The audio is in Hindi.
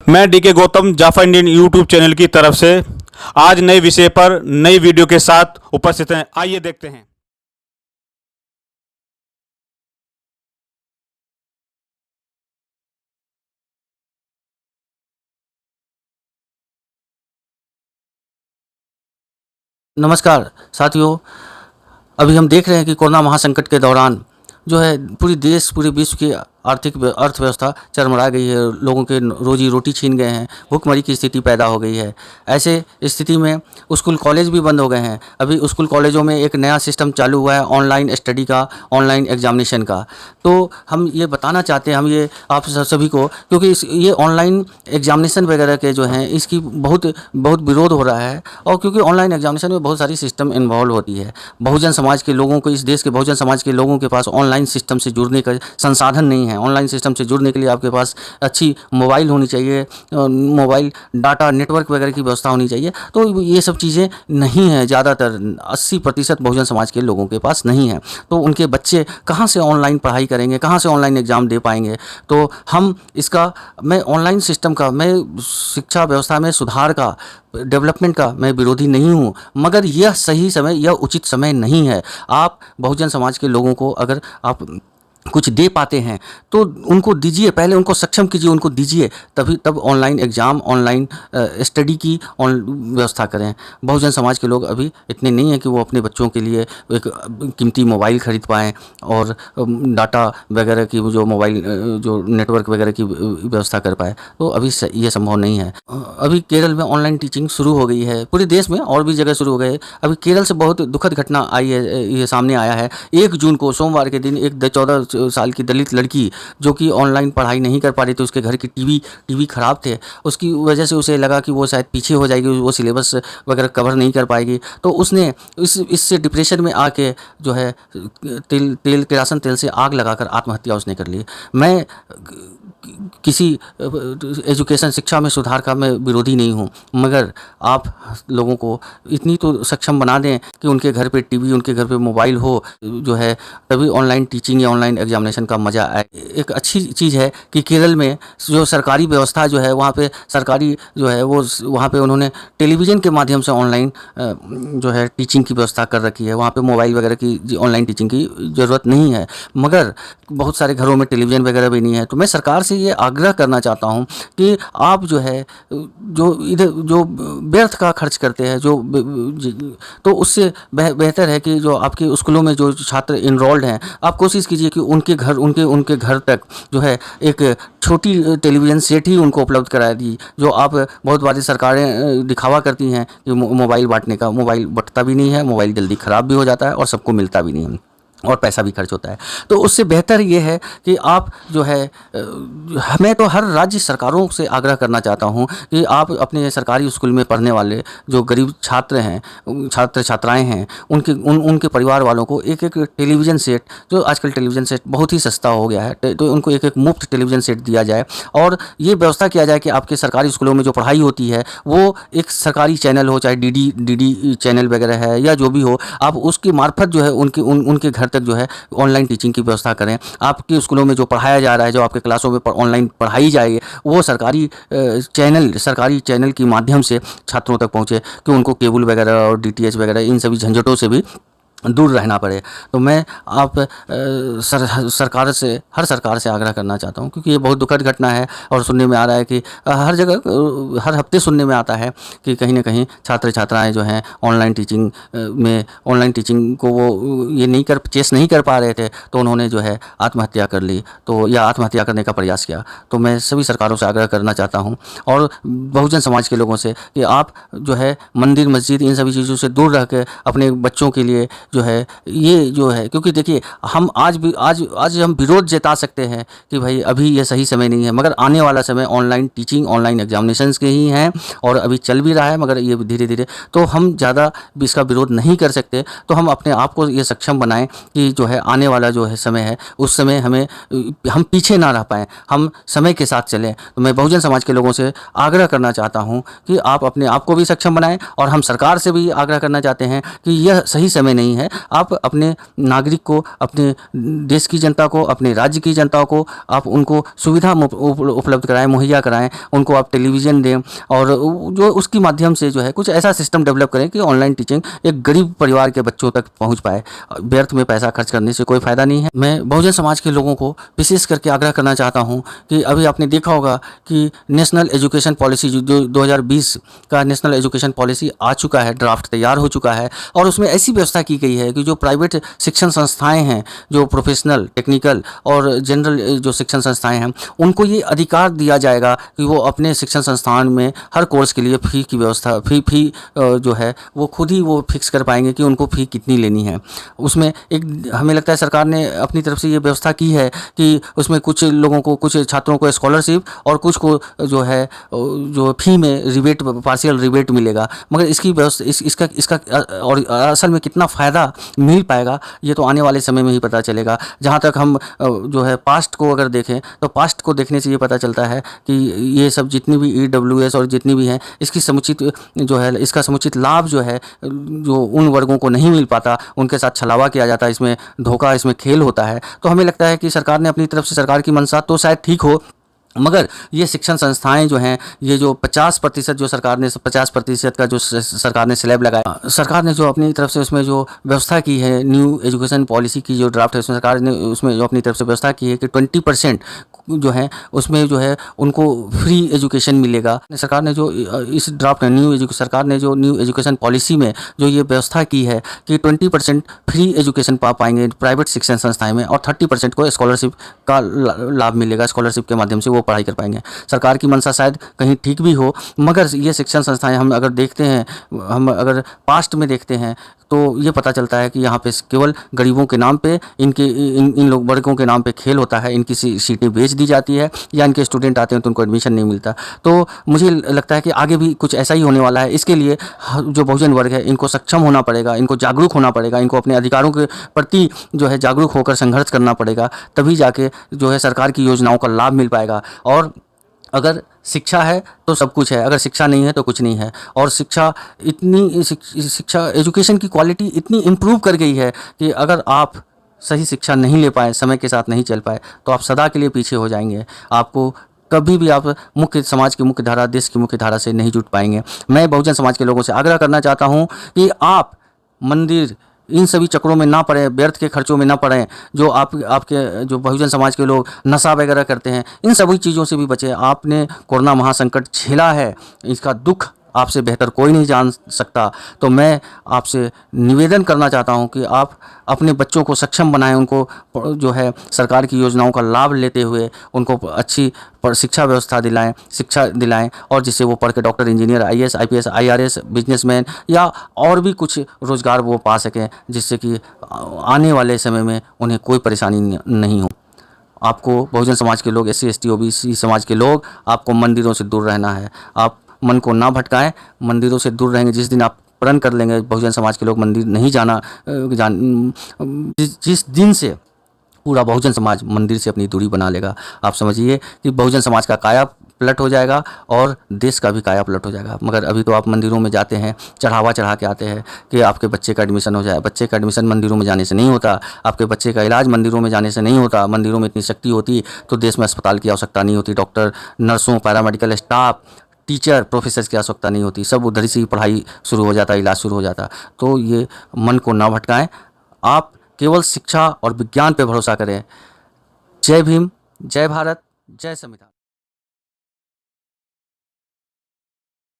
मैं DK Gautam जाफा Indian YouTube channel की तरफ से आज नए विषय पर नई वीडियो के साथ उपस्थित हैं। आइए देखते हैं। नमस्कार साथियों, अभी हम देख रहे हैं कि कोरोना महासंकट के दौरान जो है पूरे विश्व की आर्थिक अर्थव्यवस्था चरमरा गई है। लोगों के रोजी रोटी छीन गए हैं, भुखमरी की स्थिति पैदा हो गई है। ऐसे स्थिति में स्कूल कॉलेज भी बंद हो गए हैं। अभी स्कूल कॉलेजों में एक नया सिस्टम चालू हुआ है ऑनलाइन स्टडी का, ऑनलाइन एग्जामिनेशन का। तो हम ये बताना चाहते हैं, हम ये आप सभी को, क्योंकि ये ऑनलाइन एग्जामिनेशन वगैरह के जो हैं इसकी बहुत विरोध हो रहा है। और क्योंकि ऑनलाइन एग्जामिनेशन में बहुत सारी सिस्टम इन्वॉल्व होती है। बहुजन समाज के लोगों को, इस देश के बहुजन समाज के लोगों के पास ऑनलाइन सिस्टम से जुड़ने का संसाधन नहीं है। ऑनलाइन सिस्टम से जुड़ने के लिए आपके पास अच्छी मोबाइल होनी चाहिए, मोबाइल डाटा नेटवर्क वगैरह की व्यवस्था होनी चाहिए। तो ये सब चीज़ें नहीं है, ज़्यादातर 80% बहुजन समाज के लोगों के पास नहीं है। तो उनके बच्चे कहाँ से ऑनलाइन पढ़ाई करेंगे, कहाँ से ऑनलाइन एग्ज़ाम दे पाएंगे। तो हम इसका, मैं ऑनलाइन सिस्टम का, मैं शिक्षा व्यवस्था में सुधार का, डेवलपमेंट का मैं विरोधी नहीं हूँ, मगर यह सही समय, यह उचित समय नहीं है। आप बहुजन समाज के लोगों को अगर आप कुछ दे पाते हैं तो उनको दीजिए, पहले उनको सक्षम कीजिए, उनको दीजिए, तब ऑनलाइन एग्ज़ाम, ऑनलाइन स्टडी की व्यवस्था करें। बहुजन समाज के लोग अभी इतने नहीं हैं कि वो अपने बच्चों के लिए एक कीमती मोबाइल ख़रीद पाएँ और डाटा वगैरह की जो मोबाइल जो नेटवर्क वगैरह की व्यवस्था कर पाए। तो अभी ये संभव नहीं है। अभी केरल में ऑनलाइन टीचिंग शुरू हो गई है, पूरे देश में और भी जगह शुरू हो गए। अभी केरल से बहुत दुखद घटना आई है, ये सामने आया है। 1 जून को सोमवार के दिन एक 14 साल की दलित लड़की जो कि ऑनलाइन पढ़ाई नहीं कर पा रही थी, उसके घर की टीवी ख़राब थे, उसकी वजह से उसे लगा कि वो शायद पीछे हो जाएगी, वो सिलेबस वगैरह कवर नहीं कर पाएगी। तो उसने इससे डिप्रेशन में आके जो है किरासन तेल से आग लगाकर आत्महत्या उसने कर ली। मैं किसी एजुकेशन, शिक्षा में सुधार का मैं विरोधी नहीं हूँ, मगर आप लोगों को इतनी तो सक्षम बना दें कि उनके घर पे टीवी, उनके घर पे मोबाइल हो जो है, तभी ऑनलाइन टीचिंग या ऑनलाइन एग्जामिनेशन का मज़ा आए। एक अच्छी चीज़ है कि केरल में जो सरकारी व्यवस्था जो है, वहाँ पे सरकारी जो है वो, वहाँ पे उन्होंने टेलीविज़न के माध्यम से ऑनलाइन जो है टीचिंग की व्यवस्था कर रखी है। वहाँ पे मोबाइल वगैरह की ऑनलाइन टीचिंग की ज़रूरत नहीं है, मगर बहुत सारे घरों में टेलीविज़न वगैरह भी नहीं है। तो मैं सरकार से ये आग्रह करना चाहता हूँ कि आप जो है जो व्यर्थ का खर्च करते हैं, तो उससे बेहतर है कि जो आपके स्कूलों में जो छात्र इनरोल्ड हैं, आप कोशिश कीजिए कि उनके घर तक जो है एक छोटी टेलीविज़न सेट ही उनको उपलब्ध करा दी। जो आप बहुत बारी सरकारें दिखावा करती हैं कि मोबाइल बांटने का, मोबाइल बंटता भी नहीं है, मोबाइल जल्दी ख़राब भी हो जाता है और सबको मिलता भी नहीं है और पैसा भी खर्च होता है। तो उससे बेहतर ये है कि आप जो है, मैं तो हर राज्य सरकारों से आग्रह करना चाहता हूँ कि आप अपने सरकारी स्कूल में पढ़ने वाले जो गरीब छात्र हैं, छात्र छात्राएं हैं, उनके परिवार वालों को एक टेलीविज़न सेट, जो आजकल टेलीविज़न सेट बहुत ही सस्ता हो गया है, तो उनको एक मुफ्त टेलीविज़न सेट दिया जाए। और ये व्यवस्था किया जाए कि आपके सरकारी स्कूलों में जो पढ़ाई होती है वो एक सरकारी चैनल हो, चाहे डी चैनल वगैरह है या जो भी हो, आप उसकी मार्फत जो है उनके घर तक जो है ऑनलाइन टीचिंग की व्यवस्था करें। आपके स्कूलों में जो पढ़ाया जा रहा है, जो आपके क्लासों में ऑनलाइन पढ़ाई जाएगी, वो सरकारी चैनल के माध्यम से छात्रों तक पहुंचे, कि उनको केबल वगैरह और डीटीएच वगैरह इन सभी झंझटों से भी दूर रहना पड़े। तो मैं आप हर सरकार से आग्रह करना चाहता हूँ, क्योंकि ये बहुत दुखद घटना है और सुनने में आ रहा है कि हर जगह, हर हफ्ते सुनने में आता है कि कहीं ना कहीं छात्र छात्राएं जो हैं ऑनलाइन टीचिंग को वो ये चेस नहीं कर पा रहे थे, तो उन्होंने जो है आत्महत्या कर ली, तो या आत्महत्या करने का प्रयास किया। तो मैं सभी सरकारों से आग्रह करना चाहता हूँ और बहुजन समाज के लोगों से कि आप जो है मंदिर, मस्जिद, इन सभी चीज़ों से दूर रह के अपने बच्चों के लिए जो है, ये जो है, क्योंकि देखिए हम आज हम विरोध जता सकते हैं कि भाई अभी ये सही समय नहीं है, मगर आने वाला समय ऑनलाइन टीचिंग, ऑनलाइन एग्जामिनेशंस के ही हैं और अभी चल भी रहा है, मगर ये धीरे धीरे, तो हम ज़्यादा इसका विरोध नहीं कर सकते। तो हम अपने आप को ये सक्षम बनाएं कि जो है आने वाला जो है समय है, उस समय हम पीछे ना रह पाएँ, हम समय के साथ चलें। तो मैं बहुजन समाज के लोगों से आग्रह करना चाहता हूँ कि आप अपने आप को भी सक्षम बनाएं, और हम सरकार से भी आग्रह करना चाहते हैं कि यह सही समय नहीं है। आप अपने नागरिक को, अपने देश की जनता को, अपने राज्य की जनता को आप उनको सुविधा उपलब्ध कराएं, मुहैया कराएं, उनको आप टेलीविज़न दें और जो उसके माध्यम से जो है कुछ ऐसा सिस्टम डेवलप करें कि ऑनलाइन टीचिंग एक गरीब परिवार के बच्चों तक पहुंच पाए। व्यर्थ में पैसा खर्च करने से कोई फ़ायदा नहीं है। मैं बहुजन समाज के लोगों को विशेष करके आग्रह करना चाहता हूं कि अभी आपने देखा होगा कि नेशनल एजुकेशन पॉलिसी जो 2020 का नेशनल एजुकेशन पॉलिसी आ चुका है, ड्राफ्ट तैयार हो चुका है और उसमें ऐसी व्यवस्था की गई है कि जो प्राइवेट शिक्षण संस्थाएं हैं, जो प्रोफेशनल, टेक्निकल और जनरल जो शिक्षण संस्थाएं हैं, उनको ये अधिकार दिया जाएगा कि वो अपने शिक्षण संस्थान में हर कोर्स के लिए फ़ी की व्यवस्था, फ़ी जो है वो खुद ही वो फिक्स कर पाएंगे कि उनको फ़ी कितनी लेनी है। उसमें एक हमें लगता है सरकार ने अपनी तरफ से ये व्यवस्था की है कि उसमें कुछ लोगों को, कुछ छात्रों को स्कॉलरशिप और कुछ को जो है जो फ़ी में रिबेट, पार्शियल रिबेट मिलेगा। मगर इसकी व्यवस्था इसका और असल में कितना फ़ायदा मिल पाएगा ये तो आने वाले समय में ही पता चलेगा। जहाँ तक हम जो है पास्ट को अगर देखें तो पास्ट को देखने से ये पता चलता है कि ये सब जितनी भी EWS और जितनी भी हैं, इसकी समुचित जो है, इसका समुचित लाभ जो है जो उन वर्गों को नहीं मिल पाता, उनके साथ छलावा किया जाता है, इसमें धोखा, इसमें खेल होता है। तो हमें लगता है कि सरकार ने अपनी तरफ से, सरकार की मंशा तो शायद ठीक हो, मगर ये शिक्षण संस्थाएं जो हैं, ये जो 50% जो सरकार ने 50% का जो सरकार ने स्लैब लगाया, सरकार ने जो अपनी तरफ से उसमें जो व्यवस्था की है, न्यू एजुकेशन पॉलिसी की जो ड्राफ्ट है उसमें सरकार ने उसमें जो अपनी तरफ से व्यवस्था की है कि 20% जो है उसमें जो है उनको फ्री एजुकेशन मिलेगा। सरकार ने जो इस ड्राफ्ट सरकार ने जो न्यू एजुकेशन पॉलिसी में जो ये व्यवस्था की है कि 20% फ्री एजुकेशन पा पाएंगे प्राइवेट शिक्षण संस्थाएं में और 30% को स्कॉलरशिप का लाभ मिलेगा, स्कॉलरशिप के माध्यम से वो पढ़ाई कर पाएंगे। सरकार की मंशा शायद कहीं ठीक भी हो, मगर ये शिक्षण संस्थाएं हम अगर देखते हैं, हम अगर पास्ट में देखते हैं तो ये पता चलता है कि यहाँ पे केवल गरीबों के नाम पे इन लोग वर्गों के नाम पे खेल होता है। इनकी सीटें बेच दी जाती है या इनके स्टूडेंट आते हैं तो उनको एडमिशन नहीं मिलता। तो मुझे लगता है कि आगे भी कुछ ऐसा ही होने वाला है। इसके लिए जो बहुजन वर्ग है इनको सक्षम होना पड़ेगा, इनको जागरूक होना पड़ेगा, इनको अपने अधिकारों के प्रति जो है जागरूक होकर संघर्ष करना पड़ेगा, तभी जाके जो है सरकार की योजनाओं का लाभ मिल पाएगा। और अगर शिक्षा है तो सब कुछ है, अगर शिक्षा नहीं है तो कुछ नहीं है। और शिक्षा एजुकेशन की क्वालिटी इतनी इम्प्रूव कर गई है कि अगर आप सही शिक्षा नहीं ले पाए, समय के साथ नहीं चल पाए, तो आप सदा के लिए पीछे हो जाएंगे। आपको कभी भी आप समाज की मुख्य धारा, देश की मुख्य धारा से नहीं जुट पाएंगे। मैं बहुजन समाज के लोगों से आग्रह करना चाहता हूँ कि आप मंदिर, इन सभी चक्रों में ना पड़ें, व्यर्थ के खर्चों में ना पड़ें। जो आपके जो बहुजन समाज के लोग नशा वगैरह करते हैं, इन सभी चीज़ों से भी बचें। आपने कोरोना महासंकट झेला है, इसका दुख आपसे बेहतर कोई नहीं जान सकता। तो मैं आपसे निवेदन करना चाहता हूं कि आप अपने बच्चों को सक्षम बनाएं, उनको जो है सरकार की योजनाओं का लाभ लेते हुए उनको अच्छी शिक्षा व्यवस्था दिलाएं और जिससे वो पढ़ के doctor, engineer, IAS, IPS, IRS, businessman या और भी कुछ रोज़गार वो पा सकें, जिससे कि आने वाले समय में उन्हें कोई परेशानी नहीं हो। आपको बहुजन समाज के लोग, SC, ST, OBC समाज के लोग, आपको मंदिरों से दूर रहना है। आप मन को ना भटकाएं, मंदिरों से दूर रहेंगे। जिस दिन आप प्रण कर लेंगे बहुजन समाज के लोग मंदिर नहीं जाना, जिस दिन से पूरा बहुजन समाज मंदिर से अपनी दूरी बना लेगा, आप समझिए कि बहुजन समाज का काया पलट हो जाएगा और देश का भी काया पलट हो जाएगा। मगर अभी तो आप मंदिरों में जाते हैं, चढ़ावा चढ़ा के आते हैं कि आपके बच्चे का एडमिशन हो जाए। बच्चे का एडमिशन मंदिरों में जाने से नहीं होता, आपके बच्चे का इलाज मंदिरों में जाने से नहीं होता। मंदिरों में इतनी शक्ति होती तो देश में अस्पताल की आवश्यकता नहीं होती, डॉक्टर, नर्सों, पैरामेडिकल स्टाफ, टीचर, प्रोफेसर की आवश्यकता नहीं होती। सब उधर से ही पढ़ाई शुरू हो जाता, इलाज शुरू हो जाता। तो ये मन को ना भटकाएं, आप केवल शिक्षा और विज्ञान पे भरोसा करें। जय भीम, जय भारत, जय संविधान।